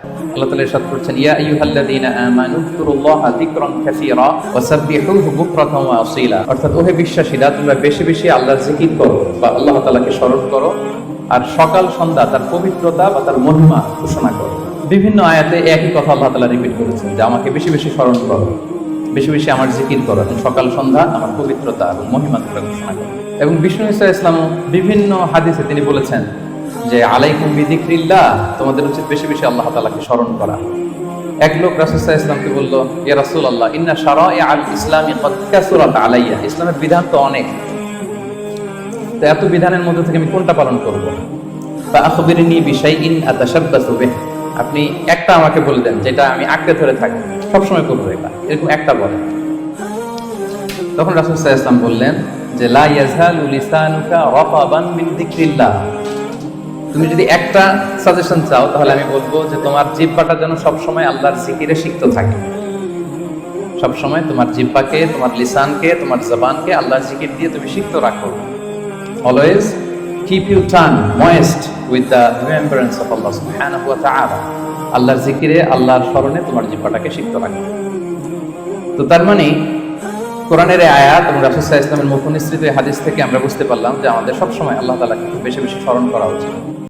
আল্লাহ তাআলা ইরশাদ করছেন, ইয়া আইয়ুহাল্লাযীনা আমানু যকুরুল্লাহা যিকরান কাসীরা ওয়া সাব্বিহুহু বুকরাতান ওয়া আসীলা। অর্থাৎ ওহে বিশ্বাসীরা, তোমরা বেশি বেশি আল্লাহর জিকির করো বা আল্লাহ তাআলাকে স্মরণ করো, আর সকাল সন্ধ্যা তার পবিত্রতা বা তার মহিমা ঘোষণা করো। বিভিন্ন আয়াতে একই কথা আল্লাহ তাআলা রিপিট করেছেন যে আমাকে বেশি বেশি স্মরণ করো, বেশি বেশি আমার জিকির করো, সকাল সন্ধ্যা আমার পবিত্রতা এবং মহিমা তোমরা ঘোষণা করো। এবং বিষ্ণু ঈসা ইসলাম বিভিন্ন হাদিসে তিনি বলেছেন যে আলাইকুম বিযিকরিল্লাহ, তোমাদের উচিত বেশি বেশি আল্লাহ তাআলাকে স্মরণ করা। এক লোক রাসূল সাল্লাল্লাহু আলাইহি ওয়াসাল্লামকে বলল, ইয়া রাসূলুল্লাহ, ইন্না শারাইআল ইসলামি ক্বাদ কাসুরাত আলাইয়া, ইসলামের বিধান তো অনেক, তো এত বিধানের মধ্যে থেকে আমি কোনটা পালন করব? ফা আখবিরনি বিশাইইন আতাশাব্বাসু বিহি, আপনি একটা আমাকে বলে দেন যেটা আমি আঁকড়ে ধরে থাকি, সবসময় করবো, এটা এরকম একটা বলেন। তখন রাসূল সাল্লাল্লাহু আলাইহি ওয়াসাল্লাম বললেন যে লা ইয়াযহালু লিসানুকা রাতাবান মিন যিকরিল্লাহ, তুমি যদি একটা সাজেশন চাও তাহলে আমি বলবো যে তোমার জিহ্বাটা যেন সবসময় আল্লাহর জিকিরে সিক্ত থাকে। সবসময় তোমার জিহ্বাকে, তোমার লিসানকে, তোমার জবানকে আল্লাহর জিকির দিয়ে তুমি সিক্ত রাখো। Always keep you tongue moist with the remembrance of আল্লাহ সুবহানাহু ওয়া তাআলা, আল্লাহর জিকিরে, আল্লাহর স্মরণে তোমার জিহ্বাটাকে সিক্ত রাখো। তো তার মানে কোরআনের এই আয়াত এবং রাসূল সাল্লাল্লাহু আলাইহি ওয়াসাল্লামের মুখ নিঃসৃত হাদিস থেকে আমরা বুঝতে পারলাম যে আমাদের সবসময় আল্লাহ তাআলাকে বেশি বেশি স্মরণ করা উচিত।